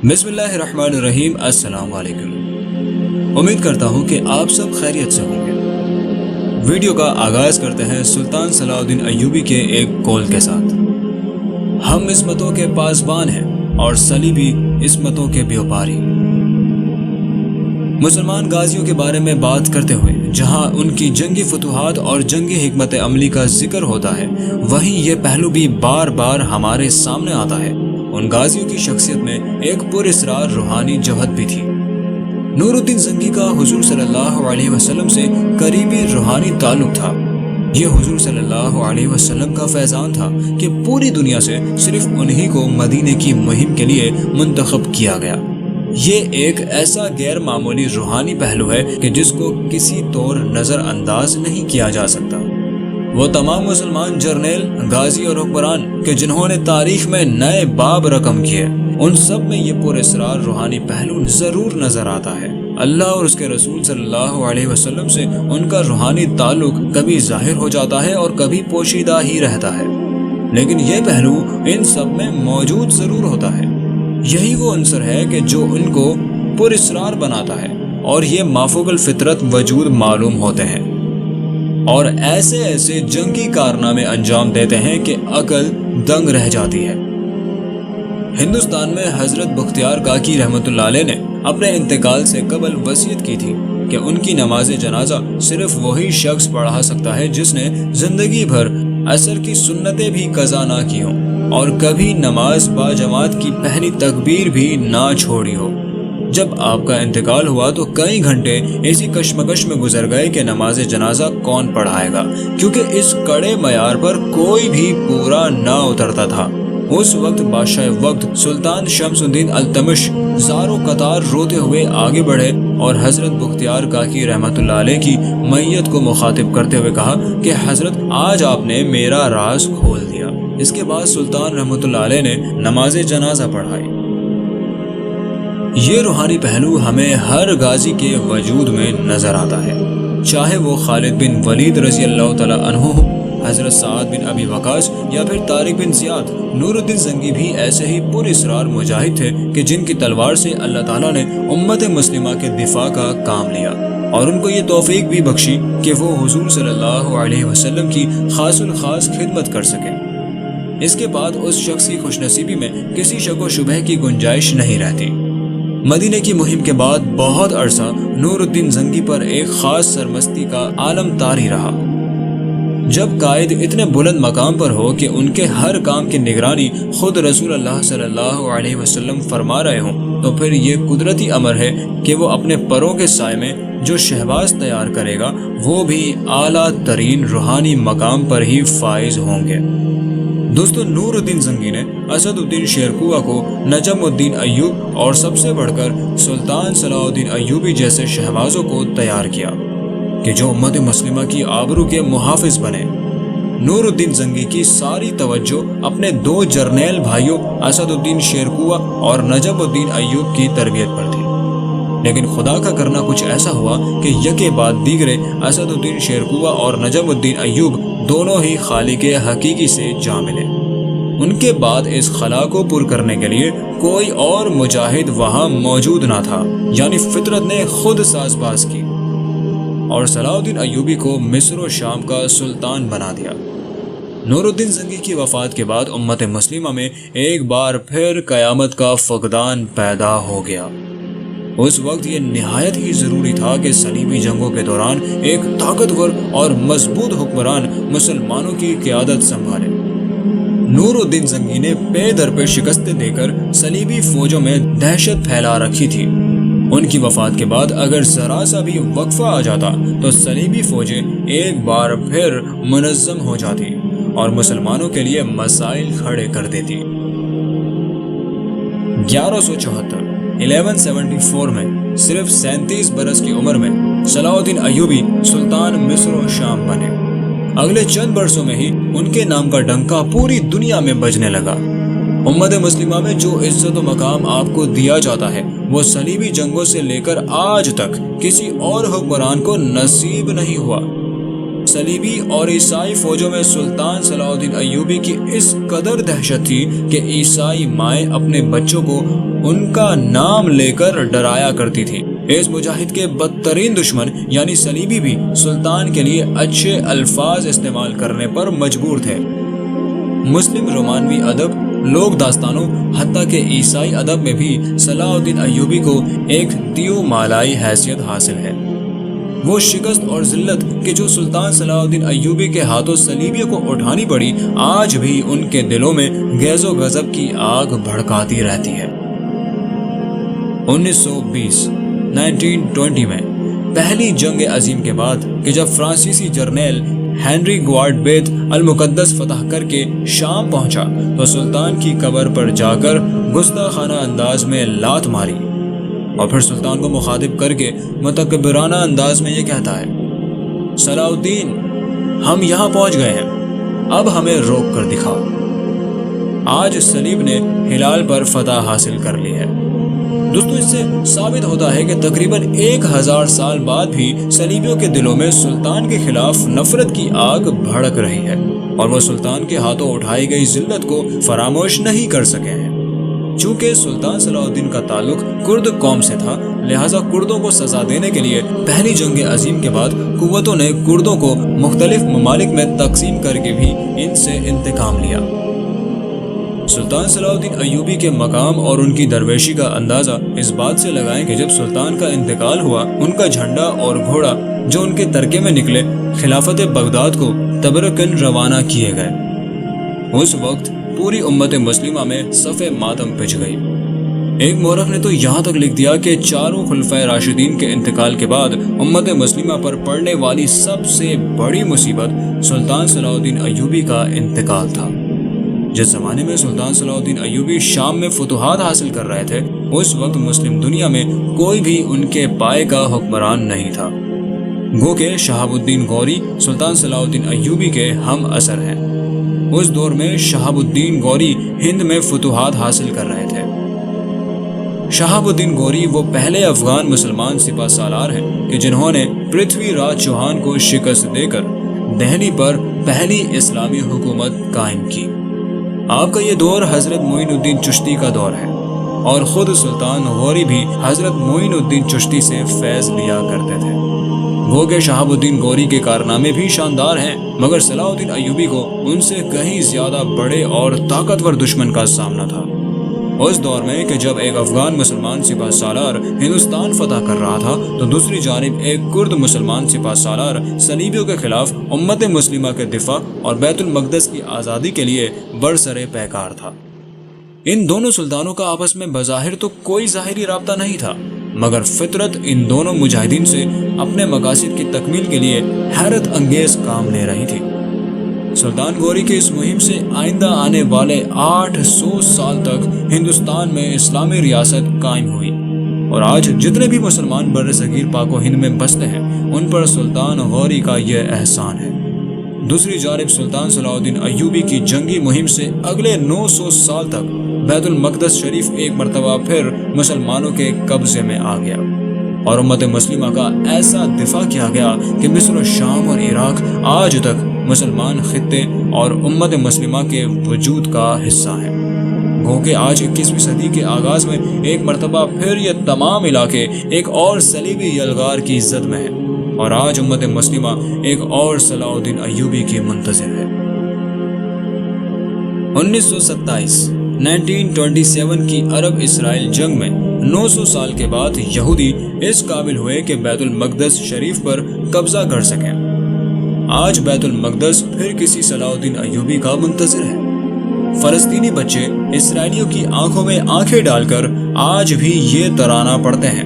بسم اللہ الرحمن الرحیم۔ السلام علیکم۔ امید کرتا ہوں کہ آپ سب خیریت سے ہوں گے۔ ویڈیو کا آغاز کرتے ہیں سلطان صلاح الدین ایوبی کے ایک قول کے ساتھ۔ ہم عصمتوں کے پاسبان ہیں اور صلیبی عصمتوں کے بیوپاری۔ مسلمان غازیوں کے بارے میں بات کرتے ہوئے جہاں ان کی جنگی فتوحات اور جنگی حکمت عملی کا ذکر ہوتا ہے، وہیں یہ پہلو بھی بار بار ہمارے سامنے آتا ہے۔ ان غازیوں کی شخصیت میں ایک پراسرار روحانی جوہر بھی تھی۔ نور الدین زنگی کا حضور صلی اللہ علیہ وسلم سے قریبی روحانی تعلق تھا۔ یہ حضور صلی اللہ علیہ وسلم کا فیضان تھا کہ پوری دنیا سے صرف انہی کو مدینے کی مہم کے لیے منتخب کیا گیا۔ یہ ایک ایسا غیر معمولی روحانی پہلو ہے کہ جس کو کسی طور نظر انداز نہیں کیا جا سکتا۔ وہ تمام مسلمان جرنیل، غازی اور حکمران کہ جنہوں نے تاریخ میں نئے باب رقم کیے، ان سب میں یہ پراسرار روحانی پہلو ضرور نظر آتا ہے۔ اللہ اور اس کے رسول صلی اللہ علیہ وسلم سے ان کا روحانی تعلق کبھی ظاہر ہو جاتا ہے اور کبھی پوشیدہ ہی رہتا ہے، لیکن یہ پہلو ان سب میں موجود ضرور ہوتا ہے۔ یہی وہ عنصر ہے کہ جو ان کو پراسرار بناتا ہے اور یہ مافوق الفطرت وجود معلوم ہوتے ہیں اور ایسے جنگی کارنامے انجام دیتے ہیں کہ عقل دنگ رہ جاتی ہے۔ ہندوستان میں حضرت بختیار کاکی رحمۃ اللہ علیہ نے اپنے انتقال سے قبل وصیت کی تھی کہ ان کی نماز جنازہ صرف وہی شخص پڑھا سکتا ہے جس نے زندگی بھر عصر کی سنتیں بھی قضا نہ کی ہوں اور کبھی نماز با جماعت کی پہلی تکبیر بھی نہ چھوڑی ہو۔ جب آپ کا انتقال ہوا تو کئی گھنٹے اسی کشمکش میں گزر گئے کہ نماز جنازہ کون پڑھائے گا، کیونکہ اس کڑے معیار پر کوئی بھی پورا نہ اترتا تھا۔ اس وقت بادشاہ وقت سلطان شمس الدین التمش زاروں قطار روتے ہوئے آگے بڑھے اور حضرت بختیار کاکی رحمۃ اللہ علیہ کی میت کو مخاطب کرتے ہوئے کہا کہ حضرت آج آپ نے میرا راز کھول دیا۔ اس کے بعد سلطان رحمۃ اللہ علیہ نے نماز جنازہ پڑھائی۔ یہ روحانی پہلو ہمیں ہر غازی کے وجود میں نظر آتا ہے، چاہے وہ خالد بن ولید رضی اللہ تعالی عنہ ہو، حضرت سعد بن ابی وقاص یا پھر طارق بن زیاد۔ نور الدین زنگی بھی ایسے ہی پراسرار مجاہد تھے کہ جن کی تلوار سے اللہ تعالیٰ نے امت مسلمہ کے دفاع کا کام لیا اور ان کو یہ توفیق بھی بخشی کہ وہ حضور صلی اللہ علیہ وسلم کی خاص الخاص خدمت کر سکے۔ اس کے بعد اس شخص کی خوش نصیبی میں کسی شک و شبہ کی گنجائش نہیں رہتی۔ مدینے کی مہم کے بعد بہت عرصہ نور الدین زنگی پر ایک خاص سرمستی کا عالم طاری رہا۔ جب قائد اتنے بلند مقام پر ہو کہ ان کے ہر کام کی نگرانی خود رسول اللہ صلی اللہ علیہ وسلم فرما رہے ہوں، تو پھر یہ قدرتی امر ہے کہ وہ اپنے پروں کے سائے میں جو شہباز تیار کرے گا وہ بھی اعلیٰ ترین روحانی مقام پر ہی فائز ہوں گے۔ دوستو، نور الدین زنگی نے اسد الدین شیرکوہ کو، نجم الدین ایوب اور سب سے بڑھ کر سلطان صلاح الدین ایوبی جیسے شہبازوں کو تیار کیا کہ جو امت مسلمہ کی آبرو کے محافظ بنے۔ نور الدین زنگی کی ساری توجہ اپنے دو جرنیل بھائیوں اسد الدین شیرکوہ اور نجم الدین ایوب کی تربیت پر تھی، لیکن خدا کا کرنا کچھ ایسا ہوا کہ یکے بعد دیگرے اسد الدین شیرکوہ اور نجم الدین ایوب دونوں ہی خالق حقیقی سے جا ملے۔ ان کے بعد اس خلا کو پر کرنے کے لیے کوئی اور مجاہد وہاں موجود نہ تھا، یعنی فطرت نے خود ساز باز کی اور صلاح الدین ایوبی کو مصر و شام کا سلطان بنا دیا۔ نور الدین زنگی کی وفات کے بعد امت مسلمہ میں ایک بار پھر قیامت کا فقدان پیدا ہو گیا۔ اس وقت یہ نہایت ہی ضروری تھا کہ صلیبی جنگوں کے دوران ایک طاقتور اور مضبوط حکمران مسلمانوں کی قیادت سنبھالے۔ نور الدین زنگی نے پے در پہ شکستیں دے کر صلیبی فوجوں میں دہشت پھیلا رکھی تھی۔ ان کی وفات کے بعد اگر ذرا سا بھی وقفہ آ جاتا تو صلیبی فوجیں ایک بار پھر منظم ہو جاتی اور مسلمانوں کے لیے مسائل کھڑے کر دیتی۔ 1174 میں صرف 37 برس کی عمر میں صلاح الدین ایوبی سلطان مصر و شام بنے۔ اگلے چند برسوں میں ہی ان کے نام کا ڈنکا پوری دنیا میں بجنے لگا۔ امت مسلمہ میں جو عزت و مقام آپ کو دیا جاتا ہے وہ صلیبی جنگوں سے لے کر آج تک کسی اور حکمران کو نصیب نہیں ہوا۔ صلیبی اور عیسائی فوجوں میں سلطان صلاح الدین ایوبی کی اس قدر دہشت تھی کہ عیسائی مائیں اپنے بچوں کو ان کا نام لے کر ڈرایا کرتی تھی۔ اس مجاہد کے بدترین دشمن یعنی صلیبی بھی سلطان کے لیے اچھے الفاظ استعمال کرنے پر مجبور تھے۔ مسلم رومانوی ادب، لوک داستانوں، حتیٰ کہ عیسائی ادب میں بھی صلاح الدین ایوبی کو ایک دیو مالائی حیثیت حاصل ہے۔ وہ شکست اور ذلت کہ جو سلطان صلاح الدین ایوبی کے ہاتھوں صلیبیوں کو اٹھانی پڑی، آج بھی ان کے دلوں میں غیظ و غضب کی آگ بھڑکاتی رہتی ہے۔ 1920 میں پہلی جنگ عظیم کے بعد کہ جب فرانسیسی جرنیل ہنری گوارڈ بیت المقدس فتح کر کے شام پہنچا تو سلطان کی قبر پر جا کر گستاخانہ انداز میں لات ماری اور پھر سلطان کو مخاطب کر کے متکبرانہ انداز میں یہ کہتا ہے، صلاح الدین، ہم یہاں پہنچ گئے ہیں، اب ہمیں روک کر دکھاؤ۔ آج صلیب نے ہلال پر فتح حاصل کر لی ہے۔ دوستو، اس سے ثابت ہوتا ہے کہ تقریباً 1000 سال بعد بھی صلیبیوں کے دلوں میں سلطان کے خلاف نفرت کی آگ بھڑک رہی ہے اور وہ سلطان کے ہاتھوں اٹھائی گئی ذلت کو فراموش نہیں کر سکے ہیں۔ چونکہ سلطان صلاح الدین کا تعلق کرد قوم سے تھا، لہٰذا کردوں کو سزا دینے کے لیے پہلی جنگ عظیم کے بعد قوتوں نے کردوں کو مختلف ممالک میں تقسیم کر کے بھی ان سے انتقام لیا۔ سلطان صلاح الدین ایوبی کے مقام اور ان کی درویشی کا اندازہ اس بات سے لگائیں کہ جب سلطان کا انتقال ہوا، ان کا جھنڈا اور گھوڑا جو ان کے ترکے میں نکلے خلافت بغداد کو تبرکن روانہ کیے گئے۔ اس وقت پوری امت مسلمہ میں صف ماتم پچ گئی۔ ایک مورخ نے تو یہاں تک لکھ دیا کہ چاروں خلفائے راشدین کے انتقال کے بعد امت مسلمہ پر پڑنے والی سب سے بڑی مصیبت سلطان صلاح الدین ایوبی کا انتقال تھا۔ جس زمانے میں سلطان صلاح الدین ایوبی شام میں فتوحات حاصل کر رہے تھے، اس وقت مسلم دنیا میں کوئی بھی ان کے پائے کا حکمران نہیں تھا۔ گو کہ شہاب الدین غوری سلطان صلاح الدین ایوبی کے ہم اثر ہیں۔ اس دور میں شہاب الدین غوری ہند میں فتوحات حاصل کر رہے تھے۔ شہاب الدین غوری وہ پہلے افغان مسلمان سپہ سالار ہیں کہ جنہوں نے پرتھوی راج چوہان کو شکست دے کر دہلی پر پہلی اسلامی حکومت قائم کی۔ آپ کا یہ دور حضرت معین الدین چشتی کا دور ہے اور خود سلطان غوری بھی حضرت معین الدین چشتی سے فیض لیا کرتے تھے۔ وہ کہ شہاب الدین غوری کے کارنامے بھی شاندار ہیں، مگر صلاح الدین ایوبی کو ان سے کہیں زیادہ بڑے اور طاقتور دشمن کا سامنا تھا۔ اس دور میں کہ جب ایک افغان مسلمان سپہ سالار ہندوستان فتح کر رہا تھا تو دوسری جانب ایک کرد مسلمان سپہ سالار صلیبیوں کے خلاف امت مسلمہ کے دفاع اور بیت المقدس کی آزادی کے لیے برسرے پیکار تھا۔ ان دونوں سلطانوں کا آپس میں بظاہر تو کوئی ظاہری رابطہ نہیں تھا، مگر فطرت ان دونوں مجاہدین سے اپنے مقاصد کی تکمیل کے لیے حیرت انگیز کام لے رہی تھی۔ سلطان غوری کی اس مہم سے آئندہ آنے والے 800 سال تک ہندوستان میں اسلامی ریاست قائم ہوئی، اور آج جتنے بھی مسلمان بر صغیر پاک و ہند میں بستے ہیں ان پر سلطان غوری کا یہ احسان ہے۔ دوسری جانب سلطان صلاح الدین ایوبی کی جنگی مہم سے اگلے 900 سال تک بیت المقدس شریف ایک مرتبہ پھر مسلمانوں کے قبضے میں آ گیا اور امت مسلمہ کا ایسا دفاع کیا گیا کہ مصر و شام اور عراق آج تک مسلمان خطے اور امت مسلمہ کے وجود کا حصہ ہیں۔ گو کہ آج 21ویں صدی کے آغاز میں ایک مرتبہ پھر یہ تمام علاقے ایک اور صلیبی یلغار کی زد میں ہیں اور آج امت مسلمہ ایک اور صلاح الدین ایوبی کی منتظر ہے۔ 1927 کی عرب اسرائیل جنگ میں 900 سال کے بعد یہودی اس قابل ہوئے کہ بیت المقدس شریف پر قبضہ کر سکیں۔ آج بیت المقدس پھر کسی صلاح الدین ایوبی کا منتظر ہے۔ فلسطینی بچے اسرائیلیوں کی آنکھوں میں آنکھیں ڈال کر آج بھی یہ ترانہ پڑھتے ہیں،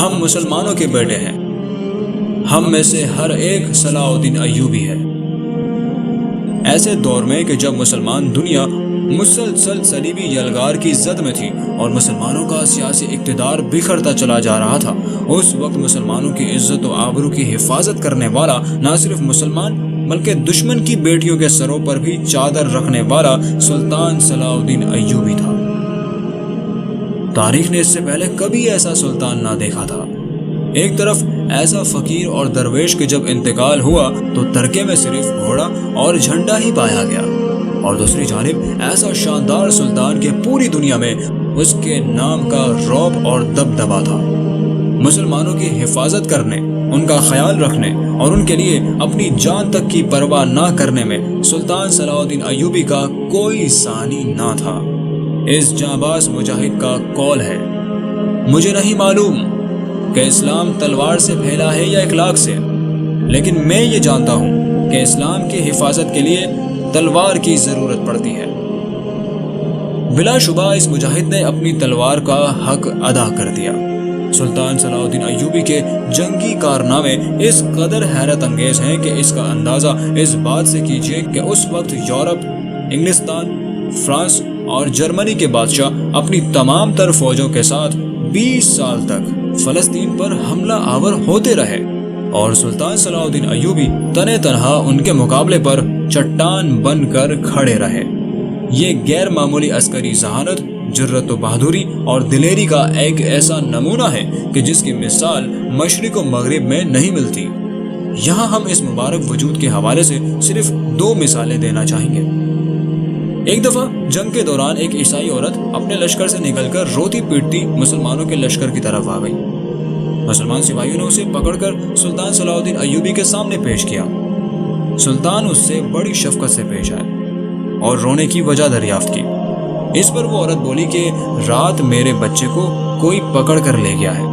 ہم مسلمانوں کے بیٹے ہیں، ہم میں سے ہر ایک صلاح الدین ایوبی ہے۔ ایسے دور میں کہ جب مسلمان دنیا مسلسل صلیبی یلغار کی زد میں تھی اور مسلمانوں کا سیاسی اقتدار بکھرتا چلا جا رہا تھا، اس وقت مسلمانوں کی عزت و آبرو کی حفاظت کرنے والا نہ صرف مسلمان بلکہ دشمن کی بیٹیوں کے سروں پر بھی چادر رکھنے والا سلطان صلاح الدین ایوبی تھا۔ تاریخ نے اس سے پہلے کبھی ایسا سلطان نہ دیکھا تھا۔ ایک طرف ایسا فقیر اور درویش کہ جب انتقال ہوا تو ترکے میں صرف گھوڑا اور جھنڈا ہی پایا گیا، اور دوسری جانب ایسا شاندار سلطان کہ پوری دنیا میں اس کے نام کا رعب اور دبدبا تھا۔ مسلمانوں کی حفاظت کرنے، ان کا خیال رکھنے اور ان کے لیے اپنی جان تک کی پرواہ نہ کرنے میں سلطان صلاح الدین ایوبی کا کوئی ثانی نہ تھا۔ اس جانباز مجاہد کا قول ہے، مجھے نہیں معلوم کہ اسلام تلوار سے پھیلا ہے یا اخلاق سے، لیکن میں یہ جانتا ہوں کہ اسلام کی حفاظت کے لیے تلوار کی ضرورت پڑتی ہے۔ بلا شبہ اس مجاہد نے اپنی تلوار کا حق ادا کر دیا۔ سلطان صلاح الدین ایوبی کے جنگی کارنامے اس قدر حیرت انگیز ہیں کہ اس کا اندازہ اس بات سے کیجیے کہ اس وقت یورپ، انگلستان، فرانس اور جرمنی کے بادشاہ اپنی تمام تر فوجوں کے ساتھ 20 سال تک فلسطین پر حملہ آور ہوتے رہے، اور سلطان صلاح الدین ایوبی تنے تنہا ان کے مقابلے پر چٹان بن کر کھڑے رہے۔ یہ غیر معمولی عسکری ذہانت، جرت و بہادری اور دلیری کا ایک ایسا نمونہ ہے کہ جس کی مثال مشرق و مغرب میں نہیں ملتی۔ یہاں ہم اس مبارک وجود کے حوالے سے صرف 2 مثالیں دینا چاہیں گے۔ ایک دفعہ جنگ کے دوران ایک عیسائی عورت اپنے لشکر سے نکل کر روتی پیٹتی مسلمانوں کے لشکر کی طرف آ گئی۔ مسلمان سپاہیوں نے اسے پکڑ کر سلطان صلاح الدین ایوبی کے سامنے پیش کیا۔ سلطان اس سے بڑی شفقت سے پیش آئے اور رونے کی وجہ دریافت کی۔ اس پر وہ عورت بولی کہ رات میرے بچے کو کوئی پکڑ کر لے گیا ہے۔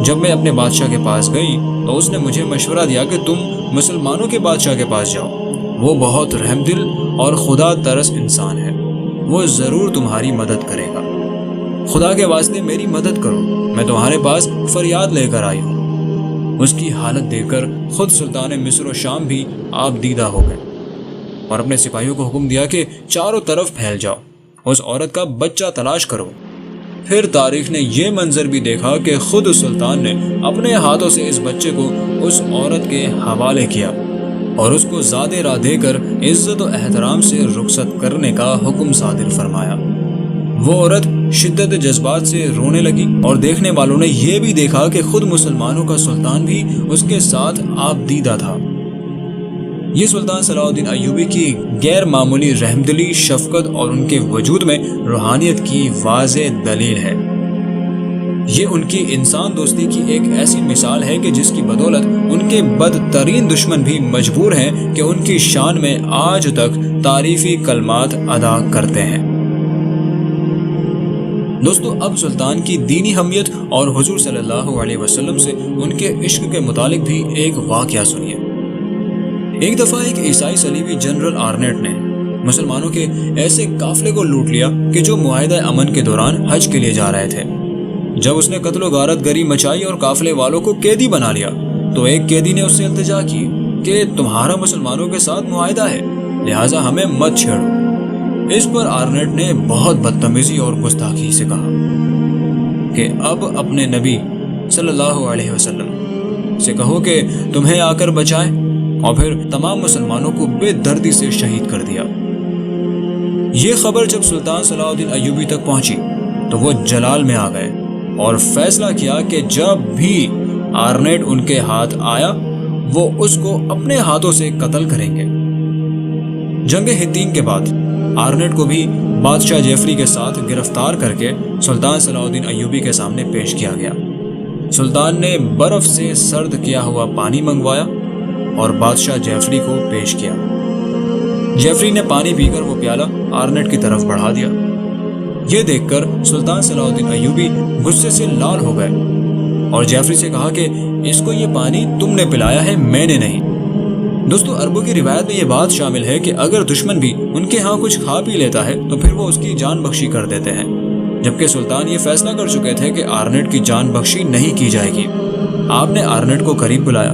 جب میں اپنے بادشاہ کے پاس گئی تو اس نے مجھے مشورہ دیا کہ تم مسلمانوں کے بادشاہ کے پاس جاؤ، وہ بہت رحم دل اور خدا ترس انسان ہے، وہ ضرور تمہاری مدد کرے گا۔ خدا کے واسطے میری مدد کرو، میں تمہارے پاس فریاد لے کر آئی ہوں۔ اس کی حالت دیکھ کر خود سلطان مصر و شام بھی آپ دیدہ ہو گئے اور اپنے سپاہیوں کو حکم دیا کہ چاروں طرف پھیل جاؤ، اس عورت کا بچہ تلاش کرو۔ پھر تاریخ نے یہ منظر بھی دیکھا کہ خود سلطان نے اپنے ہاتھوں سے اس بچے کو اس عورت کے حوالے کیا اور اس کو زیادہ راہ دے کر عزت و احترام سے رخصت کرنے کا حکم صادر فرمایا۔ وہ عورت شدت جذبات سے رونے لگی اور دیکھنے والوں نے یہ بھی دیکھا کہ خود مسلمانوں کا سلطان بھی اس کے ساتھ آپ دیدہ تھا۔ یہ سلطان صلاح الدین ایوبی کی غیر معمولی رحمدلی، شفقت اور ان کے وجود میں روحانیت کی واضح دلیل ہے۔ یہ ان کی انسان دوستی کی ایک ایسی مثال ہے کہ جس کی بدولت ان کے بدترین دشمن بھی مجبور ہیں کہ ان کی شان میں آج تک تعریفی کلمات ادا کرتے ہیں۔ دوستو، اب سلطان کی دینی حمیت اور حضور صلی اللہ علیہ وسلم سے ان کے عشق کے متعلق بھی ایک واقعہ سنیے۔ ایک دفعہ ایک عیسائی صلیبی جنرل آرنیٹ نے مسلمانوں کے ایسے قافلے کو لوٹ لیا کہ جو معاہدہ امن کے دوران حج کے لیے جا رہے تھے۔ جب اس نے قتل و غارت گری مچائی اور قافلے والوں کو قیدی بنا لیا تو ایک قیدی نے اس سے التجا کی کہ تمہارا مسلمانوں کے ساتھ معاہدہ ہے، لہٰذا ہمیں مت چھیڑو۔ اس پر آرنیٹ نے بہت بدتمیزی اور گستاخی سے کہا کہ اب اپنے نبی صلی اللہ علیہ وسلم سے کہو کہ تمہیں آ کر بچائے، اور پھر تمام مسلمانوں کو بے دردی سے شہید کر دیا۔ یہ خبر جب سلطان صلاح الدین ایوبی تک پہنچی تو وہ جلال میں آ گئے اور فیصلہ کیا کہ جب بھی آرنیٹ ان کے ہاتھ آیا وہ اس کو اپنے ہاتھوں سے قتل کریں گے۔ جنگ حطین کے بعد آرنیٹ کو بھی بادشاہ جیفری کے ساتھ گرفتار کر کے سلطان صلاح الدین ایوبی کے سامنے پیش کیا گیا۔ سلطان نے برف سے سرد کیا ہوا پانی منگوایا اور بادشاہ جیفری کو پیش کیا۔ جیفری نے پانی پی کر وہ پیالہ آرنیٹ کی طرف بڑھا دیا۔ یہ دیکھ کر سلطان صلاح الدین ایوبی غصے سے لال ہو گئے اور جیفری سے کہا کہ اس کو یہ پانی تم نے پلایا ہے، میں نے نہیں۔ دوستو، عربوں کی روایت میں یہ بات شامل ہے کہ اگر دشمن بھی ان کے ہاں کچھ کھا پی لیتا ہے تو پھر وہ اس کی جان بخشی کر دیتے ہیں، جبکہ سلطان یہ فیصلہ کر چکے تھے کہ آرنیٹ کی جان بخشی نہیں کی جائے گی۔ آپ نے آرنیٹ کو قریب بلایا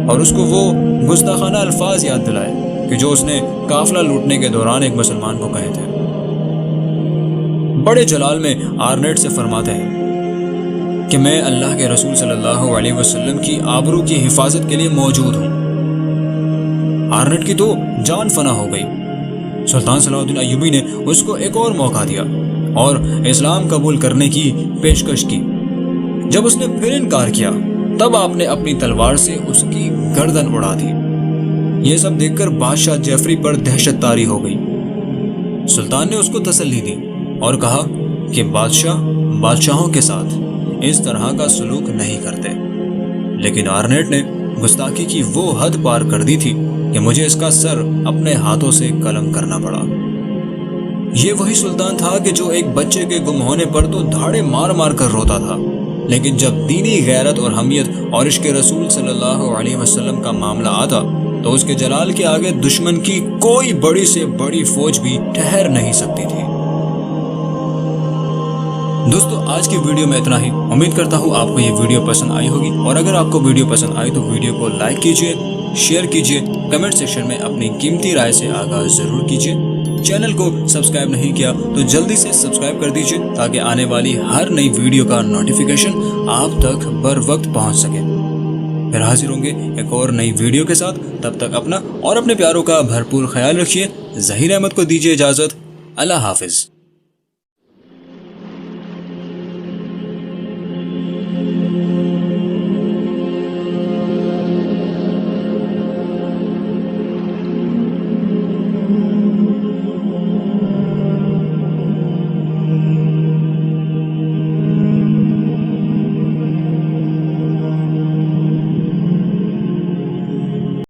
اور اس کو وہ گستاخانہ الفاظ یاد دلائے کہ جو اس نے قافلہ لوٹنے کے دوران ایک مسلمان کو کہے تھے۔ بڑے جلال میں آرنیٹ سے فرماتے ہیں کہ میں اللہ کے رسول صلی اللہ علیہ وسلم کی آبرو کی حفاظت کے لیے موجود ہوں۔ آرنیٹ کی تو جان فنا ہو گئی۔ سلطان صلاح الدین ایوبی نے اس کو ایک اور موقع دیا اور اسلام قبول کرنے کی پیشکش کی۔ جب اس نے پھر انکار کیا تب آپ نے اپنی تلوار سے اس کی گردن اڑا دی۔ یہ سب دیکھ کر بادشاہ جعفری پر دہشت طاری ہو گئی۔ سلطان نے اس کو تسلی دی اور کہا کہ بادشاہوں کے ساتھ اس طرح کا سلوک نہیں کرتے، لیکن آرنیٹ نے گستاخی کی وہ حد پار کر دی تھی کہ مجھے اس کا سر اپنے ہاتھوں سے قلم کرنا پڑا۔ یہ وہی سلطان تھا کہ جو ایک بچے کے گم ہونے پر تو دھاڑے مار مار کر روتا تھا، لیکن جب دینی غیرت اور حمیت اور عشق رسول صلی اللہ علیہ وسلم کا معاملہ آتا تو اس کے جلال کے آگے دشمن کی کوئی بڑی سے بڑی فوج بھی ٹھہر نہیں سکتی تھی۔ دوستو آج کی ویڈیو میں اتنا ہی۔ امید کرتا ہوں آپ کو یہ ویڈیو پسند آئی ہوگی، اور اگر آپ کو ویڈیو پسند آئی تو ویڈیو کو لائک کیجئے، شیئر کیجئے، کمنٹ سیکشن میں اپنی قیمتی رائے سے آغاز ضرور کیجئے۔ چینل کو سبسکرائب نہیں کیا تو جلدی سے سبسکرائب کر دیجئے تاکہ آنے والی ہر نئی ویڈیو کا نوٹیفیکیشن آپ تک بر وقت پہنچ سکے۔ پھر حاضر ہوں گے ایک اور نئی ویڈیو کے ساتھ، تب تک اپنا اور اپنے پیاروں کا بھرپور خیال رکھیے۔ ظہیر احمد کو دیجیے اجازت۔ اللہ حافظ۔